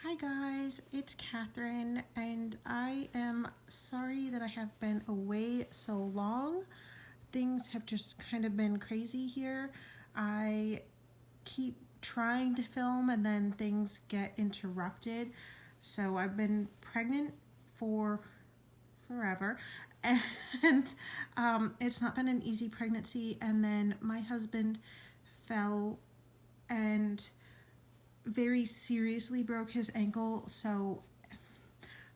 Hi guys, it's Catherine, and I am sorry that I have been away so long. Things have just kind of been crazy here. I keep trying to film and then things get interrupted. So I've been pregnant for forever, and it's not been an easy pregnancy. And then my husband fell and very seriously broke his ankle, so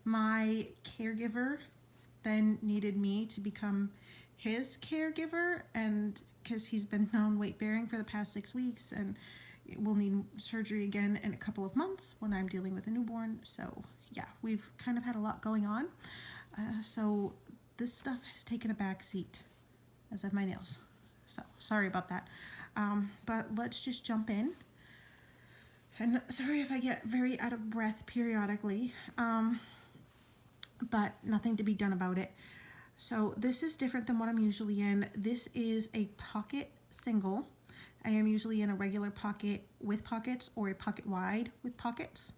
my caregiver then needed me to become his caregiver, and because he's been non-weight bearing for the past 6 weeks and will need surgery again in a couple of months when I'm dealing with a newborn. So yeah, we've kind of had a lot going on, so this stuff has taken a back seat, as have my nails, so sorry about that. But let's just jump in. And sorry if I get very out of breath periodically, but nothing to be done about it. So this is different than what I'm usually in. This is a pocket single. I am usually in a regular pocket with pockets or a pocket wide with pockets.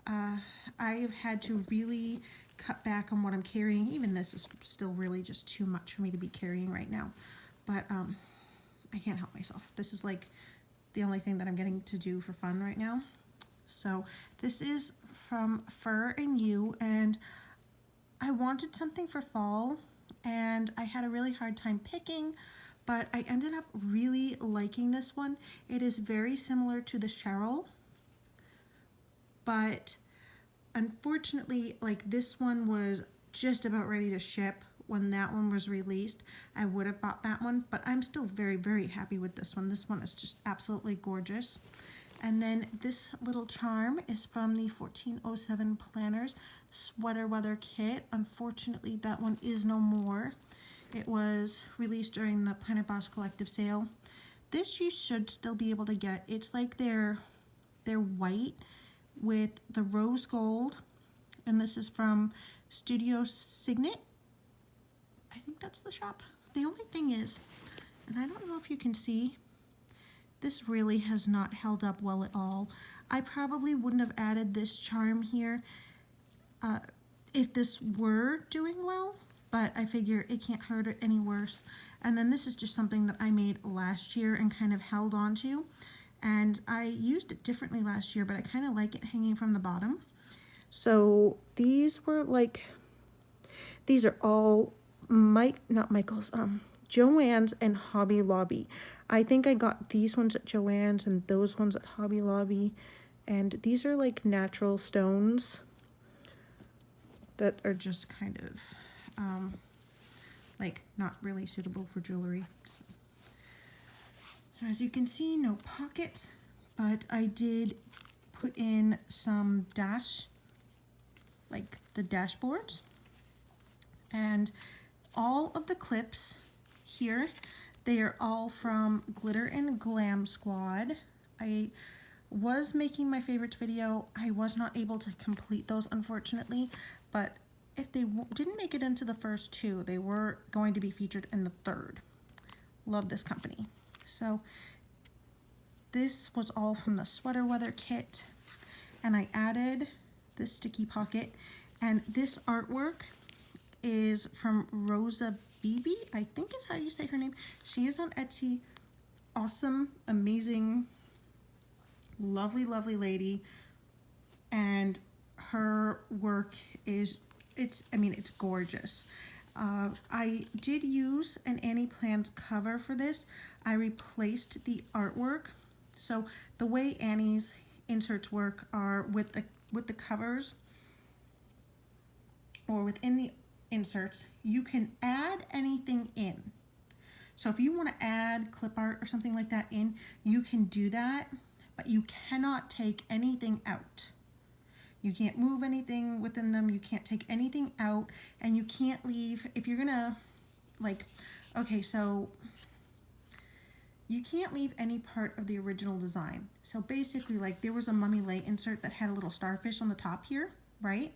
I have had to really cut back on what I'm carrying. Even this is still really just too much for me to be carrying right now. But I can't help myself. This is like the only thing that I'm getting to do for fun right now. So this is from Fur and You, and I wanted something for fall and I had a really hard time picking, but I ended up really liking this one. It is very similar to the Cheryl, but unfortunately, like, this one was just about ready to ship when that one was released. I would have bought that one, but I'm still very happy with this one. This one is just absolutely gorgeous. And then this little charm is from the 1407 Planners Sweater Weather Kit. Unfortunately, that one is no more. It was released during the Planner Boss Collective sale. This you should still be able to get. It's like they're white with the rose gold, and this is from Studio Signet. I think that's the shop. The only thing is, and I don't know if you can see, this really has not held up well at all. I probably wouldn't have added this charm here if this were doing well, but I figure it can't hurt it any worse. And then this is just something that I made last year and kind of held on to. And I used it differently last year, but I kind of like it hanging from the bottom. So these were like, these are all Joann's and Hobby Lobby. I think I got these ones at Joann's and those ones at Hobby Lobby. And these are like natural stones that are just kind of like not really suitable for jewelry. So as you can see, no pockets, but I did put in some like the dashboards, and all of the clips here, they are all from Glitter and Glam Squad. I was making my favorites video. I was not able to complete those, unfortunately, but if they didn't make it into the first two, they were going to be featured in the third. Love this company. So this was all from the Sweater Weather Kit, and I added this sticky pocket, and this artwork is from Rosa Beebe, I think is how you say her name. She is on Etsy. Awesome, amazing, lovely lady, and her work is, it's gorgeous. I did use an Annie Planned cover for this. I replaced the artwork. So the way Annie's inserts work are with the covers, or within the inserts, you can add anything in. So if you want to add clip art or something like that in, you can do that, but you cannot take anything out. You can't move anything within them, you can't take anything out, and you can't leave, if you're gonna, like, okay, so you can't leave any part of the original design. So basically, like, there was a Mummy Lay insert that had a little starfish on the top here, right?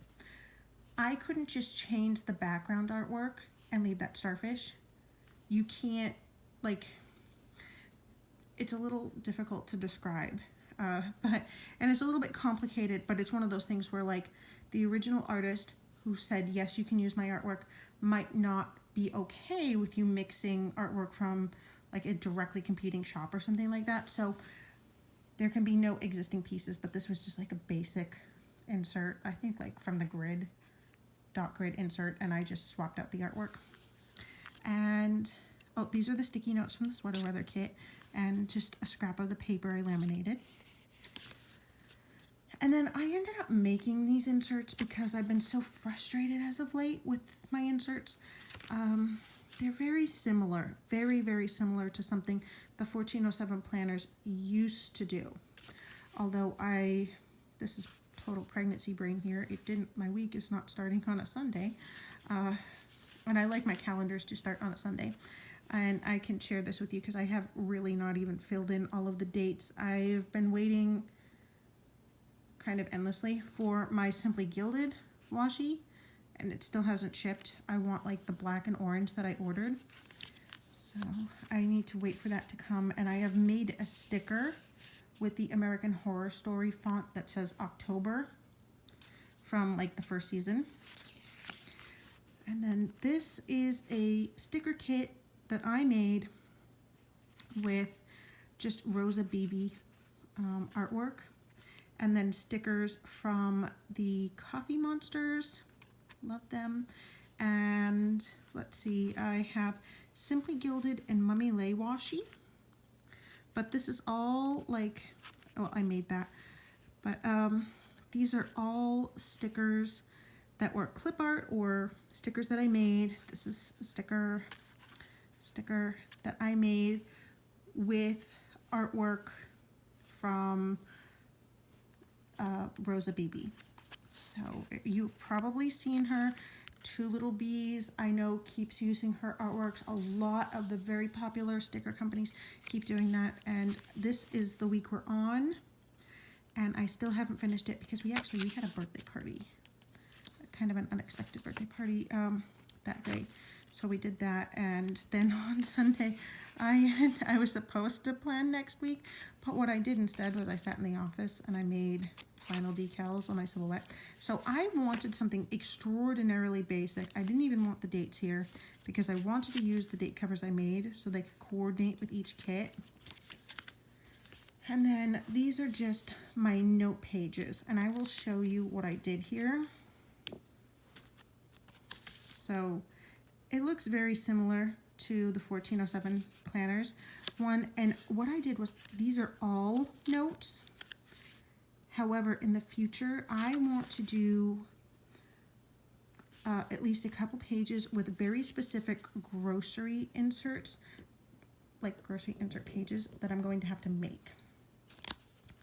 I couldn't just change the background artwork and leave that starfish. You can't, like, it's a little difficult to describe. And it's a little bit complicated, but it's one of those things where like the original artist who said, yes, you can use my artwork, might not be okay with you mixing artwork from like a directly competing shop or something like that. So there can be no existing pieces, but this was just like a basic insert, I think like from the grid, dot grid insert, and I just swapped out the artwork. And oh, these are the sticky notes from the sweater weather kit, and just a scrap of the paper I laminated. And then I ended up making these inserts because I've been so frustrated as of late with my inserts. They're very similar, very, very similar to something the 1407 planners used to do. Although this is total pregnancy brain here. My week is not starting on a Sunday. And I like my calendars to start on a Sunday. And I can share this with you because I have really not even filled in all of the dates. I've been waiting kind of endlessly for my Simply Gilded washi, and it still hasn't shipped. I want like the black and orange that I ordered. So I need to wait for that to come. And I have made a sticker with the American Horror Story font that says October from like the first season. And then this is a sticker kit that I made with just Rosa Beebe artwork, and then stickers from the Coffee Monsters, love them. And let's see, I have Simply Gilded and Mummy Lay washi, but this is all like, oh, I made that, but these are all stickers that were clip art or stickers that I made. This is a sticker that I made with artwork from Rosa Beebe. So you've probably seen her. Two Little Bees, I know, keeps using her artworks. A lot of the very popular sticker companies keep doing that. And this is the week we're on. And I still haven't finished it because we had a birthday party. Kind of an unexpected birthday party that day. So we did that, and then on Sunday I was supposed to plan next week, but what I did instead was I sat in the office and I made final decals on my silhouette. So I wanted something extraordinarily basic. I didn't even want the dates here because I wanted to use the date covers I made so they could coordinate with each kit. And then these are just my note pages, and I will show you what I did here. So it looks very similar to the 1407 planners one, and what I did was these are all notes. However, in the future, I want to do at least a couple pages with very specific grocery inserts, like grocery insert pages that I'm going to have to make.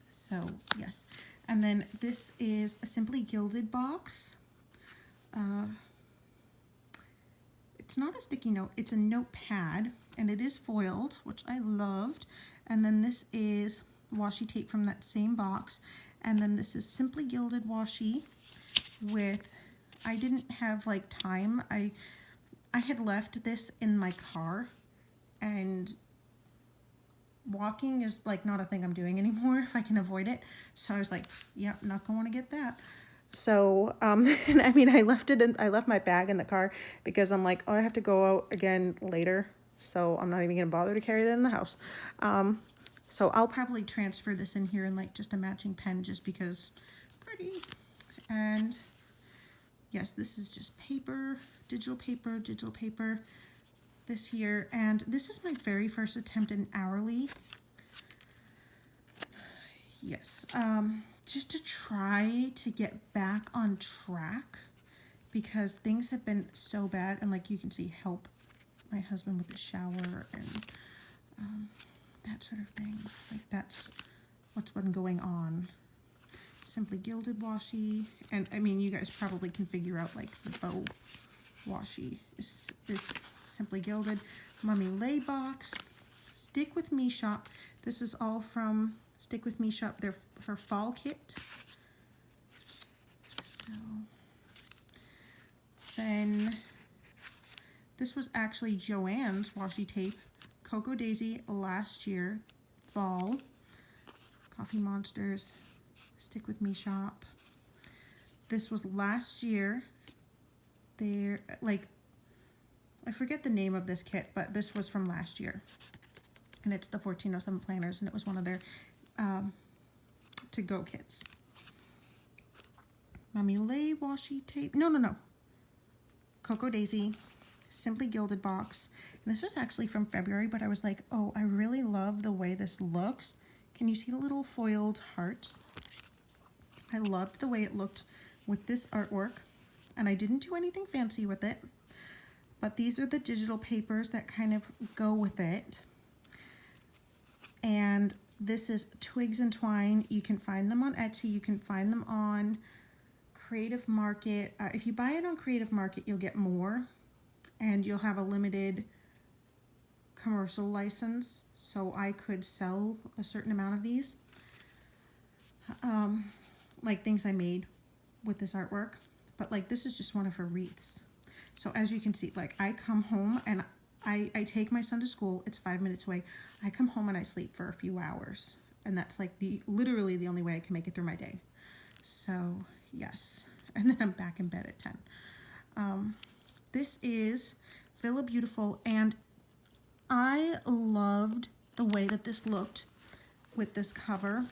So yes, and then this is a Simply Gilded box. It's not a sticky note, it's a notepad, and it is foiled, which I loved. And then this is washi tape from that same box. And then this is Simply Gilded washi with, I didn't have like time. I had left this in my car, and walking is like not a thing I'm doing anymore if I can avoid it. So I was like, yeah, not going to get that. So, and I mean, I left my bag in the car because I'm like, oh, I have to go out again later. So I'm not even gonna bother to carry that in the house. So I'll probably transfer this in here in like just a matching pen just because pretty. And yes, this is just paper, digital paper, this here. And this is my very first attempt in hourly. Yes, just to try to get back on track because things have been so bad, and like you can see, help my husband with the shower and that sort of thing. Like that's what's been going on. Simply Gilded washi, and I mean, you guys probably can figure out like the bow washi is Simply Gilded. Mummy Lay box, Stick With Me shop. This is all from Stick With Me shop, their her fall kit. So then this was actually Joanne's washi tape, Cocoa Daisy last year, fall. Coffee Monsters, Stick With Me shop. This was last year. They're like, I forget the name of this kit, but this was from last year. And it's the 1407 planners, and it was one of their to-go kits. Mummy Lay washi tape. No. Cocoa Daisy, Simply Gilded box. And this was actually from February, but I was like, oh, I really love the way this looks. Can you see the little foiled hearts? I loved the way it looked with this artwork, and I didn't do anything fancy with it, but these are the digital papers that kind of go with it. And this is Twigs and Twine. You can find them on Etsy. You can find them on Creative Market. If you buy it on Creative Market, you'll get more, and you'll have a limited commercial license, so I could sell a certain amount of these, like things I made with this artwork. But like, this is just one of her wreaths. So as you can see, like, I come home and I take my son to school. It's 5 minutes away. I come home and I sleep for a few hours, and that's like literally the only way I can make it through my day. So yes, and then I'm back in bed at 10. This is Villa Beautiful, and I loved the way that this looked with this cover.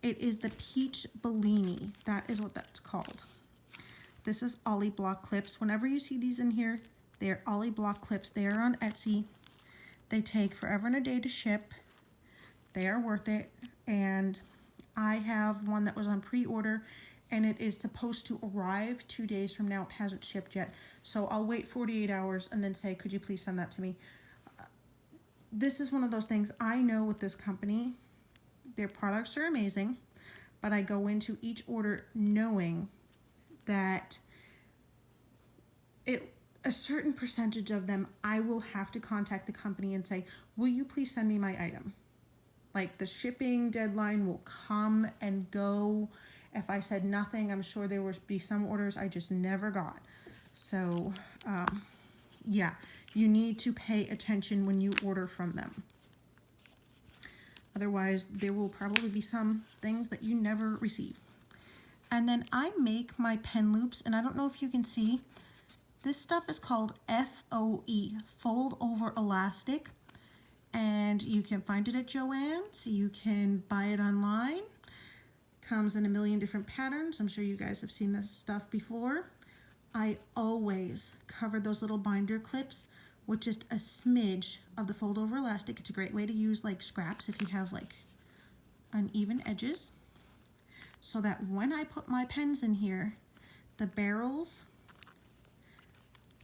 It is the Peach Bellini. That is what that's called. This is Ollie block clips. Whenever you see these in here, they're Ollie block clips. They are on Etsy. They take forever and a day to ship. They are worth it. And I have one that was on pre-order, and it is supposed to arrive 2 days from now. It hasn't shipped yet. So I'll wait 48 hours and then say, could you please send that to me? This is one of those things I know with this company. Their products are amazing, but I go into each order knowing that a certain percentage of them, I will have to contact the company and say, will you please send me my item? Like, the shipping deadline will come and go. If I said nothing, I'm sure there would be some orders I just never got. So, yeah, you need to pay attention when you order from them. Otherwise, there will probably be some things that you never receive. And then I make my pen loops, and I don't know if you can see, this stuff is called FOE, Fold Over Elastic. And you can find it at Joann's. You can buy it online. Comes in a million different patterns. I'm sure you guys have seen this stuff before. I always cover those little binder clips with just a smidge of the fold over elastic. It's a great way to use like scraps if you have like uneven edges, so that when I put my pens in here, the barrels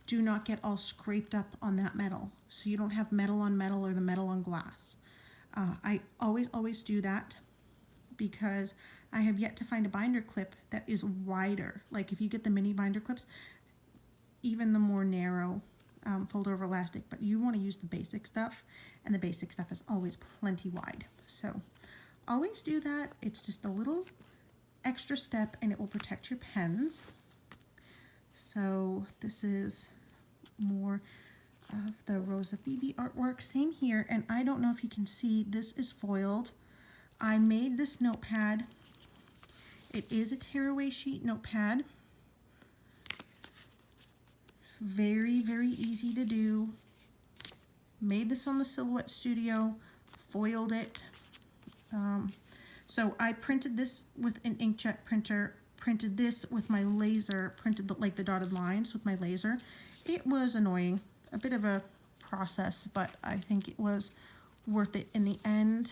do not get all scraped up on that metal. So you don't have metal on metal or the metal on glass. I always do that because I have yet to find a binder clip that is wider. Like if you get the mini binder clips, even the more narrow fold over elastic, but you want to use the basic stuff, and the basic stuff is always plenty wide. So always do that. It's just a little extra step and it will protect your pens. So this is more of the Rosa Phoebe artwork. Same here, and I don't know if you can see, this is foiled. I made this notepad. It is a tearaway sheet notepad. Very, very easy to do. Made this on the Silhouette Studio, foiled it. So I printed this with an inkjet printer, printed this with my laser, printed the dotted lines with my laser. It was annoying, a bit of a process, but I think it was worth it in the end.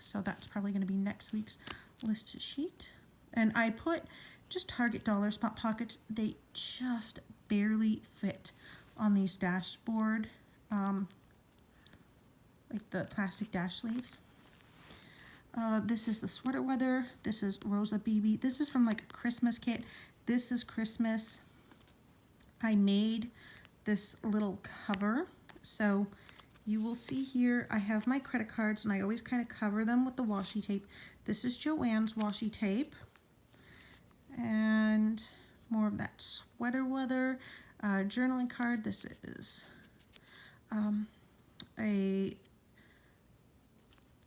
So that's probably going to be next week's list sheet. And I put just Target dollar spot pockets. They just barely fit on these dashboard, like the plastic dash sleeves. This is the sweater weather. This is Rosa BB. This is from like a Christmas kit. This is Christmas. I made this little cover. So you will see here, I have my credit cards and I always kind of cover them with the washi tape. This is Joann's washi tape. And more of that sweater weather journaling card. This is a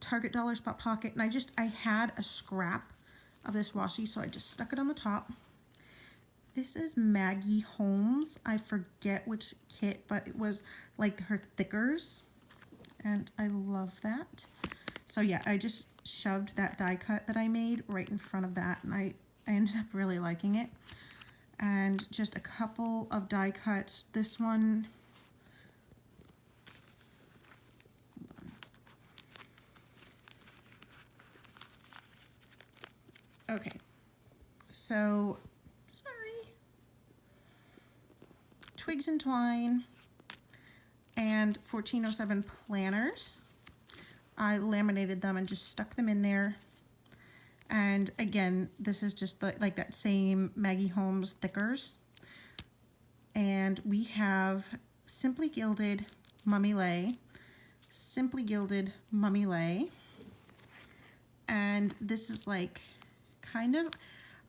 Target Dollar Spot Pocket, and I had a scrap of this washi, so I just stuck it on the top. This is Maggie Holmes. I forget which kit, but it was like her thickers, and I love that. So yeah, I just shoved that die cut that I made right in front of that, and I ended up really liking it. And just a couple of die cuts. This one, okay, so sorry, Twigs and Twine and 1407 planners. I laminated them and just stuck them in there. And again, this is just like that same Maggie Holmes thickers. And we have Simply Gilded Mummy Lay, Simply Gilded Mummy Lay. And this is like kind of,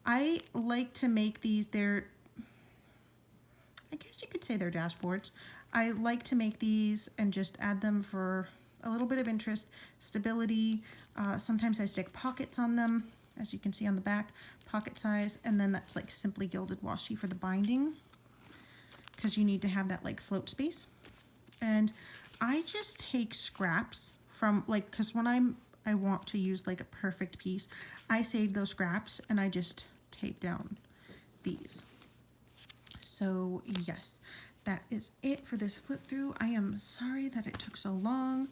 I like to make these, I guess you could say they're dashboards. I like to make these and just add them for a little bit of interest, stability. Sometimes I stick pockets on them, as you can see on the back, pocket size, and then that's like Simply Gilded washi for the binding, because you need to have that like float space. And I just take scraps from like, because when I want to use like a perfect piece, I save those scraps and I just tape down these. So yes, that is it for this flip through. I am sorry that it took so long,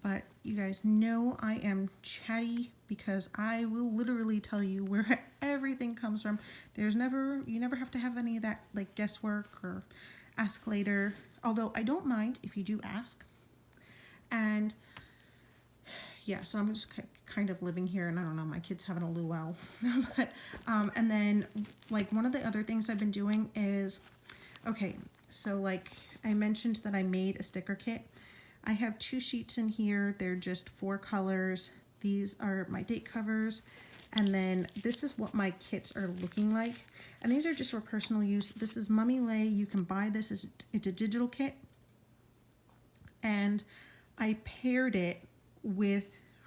but you guys know I am chatty because I will literally tell you where everything comes from. You never have to have any of that like guesswork or ask later, although I don't mind if you do ask. And yeah, so I'm just kind of living here, and I don't know, my kid's having a luau. But and then like one of the other things I've been doing is, okay, so like I mentioned that I made a sticker kit. I have 2 sheets in here. They're just 4 colors. These are my date covers. And then this is what my kits are looking like. And these are just for personal use. This is Mummy Lay. You can buy this. It's a digital kit. And I paired it with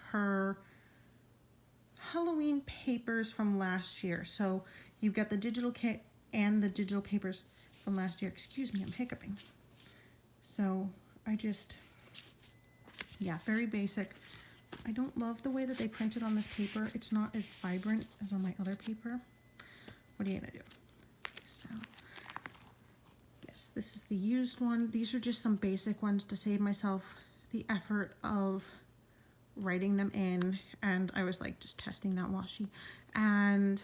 her Halloween papers from last year. So you've got the digital kit and the digital papers from last year. Excuse me, I'm hiccuping. So I just, yeah, very basic. I don't love the way that they printed on this paper. It's not as vibrant as on my other paper. What are you gonna do? So, yes, this is the used one. These are just some basic ones to save myself the effort of writing them in. And I was like just testing that washi. And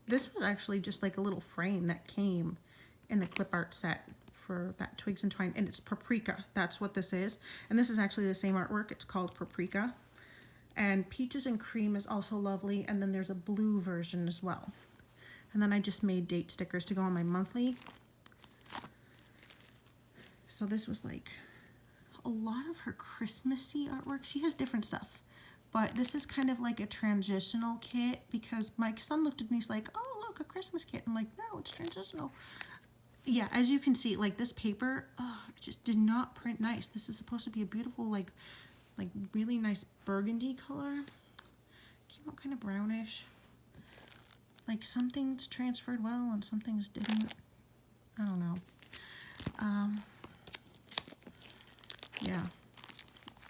this was actually just like a little frame that came in the clip art set for that Twigs and Twine, and it's Paprika. That's what this is. And this is actually the same artwork. It's called Paprika. And Peaches and Cream is also lovely. And then there's a blue version as well. And then I just made date stickers to go on my monthly. So this was like a lot of her Christmassy artwork. She has different stuff. But this is kind of like a transitional kit because my son looked at me, he's like, oh, look, a Christmas kit. I'm like, no, it's transitional. Yeah, as you can see, like this paper, it just did not print nice. This is supposed to be a beautiful, like really nice burgundy color. Came out kind of brownish. Like some things transferred well and some things didn't. I don't know. Yeah.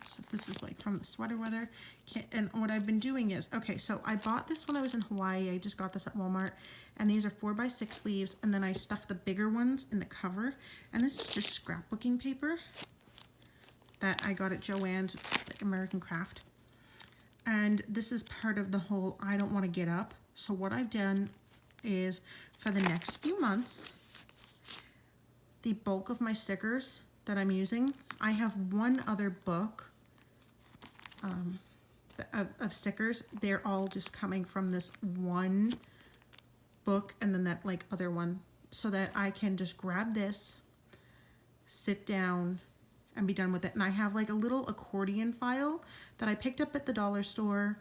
So this is like from the sweater weather kit. And what I've been doing is, okay, so I bought this when I was in Hawaii. I just got this at Walmart. And these are 4x6 sleeves, and then I stuffed the bigger ones in the cover. And this is just scrapbooking paper that I got at Joann's, like American Craft. And this is part of the whole I don't want to get up. So what I've done is for the next few months, the bulk of my stickers that I'm using, I have one other book of stickers. They're all just coming from this one book and then that like other one, so that I can just grab this, sit down, and be done with it. And I have like a little accordion file that I picked up at the dollar store,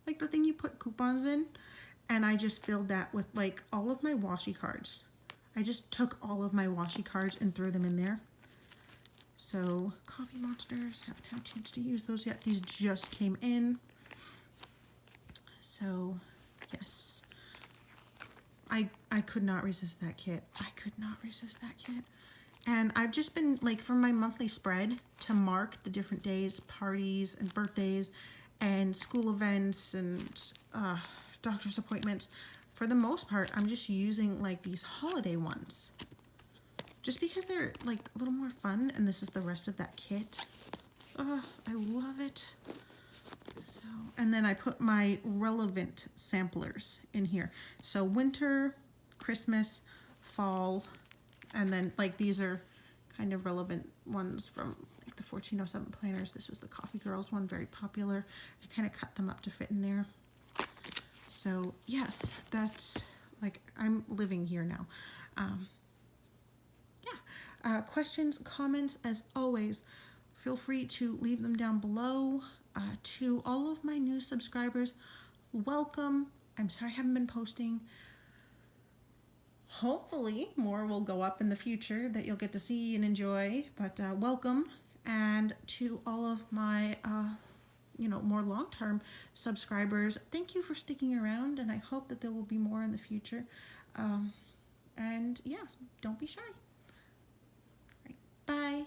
like the thing you put coupons in, and I just filled that with like all of my washi cards. I just took all of my washi cards and threw them in there. So Coffee Monsters, haven't had a chance to use those yet. These just came in. So yes, I could not resist that kit. I could not resist that kit. And I've just been like, for my monthly spread to mark the different days, parties and birthdays and school events and doctor's appointments, for the most part, I'm just using like these holiday ones. Just because they're like a little more fun, and this is the rest of that kit. I love it. So, and then I put my relevant samplers in here. So winter, Christmas, fall, and then like these are kind of relevant ones from like the 1407 planners. This was the Coffee Girls one, very popular. I kind of cut them up to fit in there. So yes, that's like, I'm living here now. Questions, comments, as always, feel free to leave them down below. To all of my new subscribers, welcome. I'm sorry I haven't been posting. Hopefully more will go up in the future that you'll get to see and enjoy, but welcome. And to all of my more long-term subscribers, thank you for sticking around, and I hope that there will be more in the future. And yeah, don't be shy. Bye.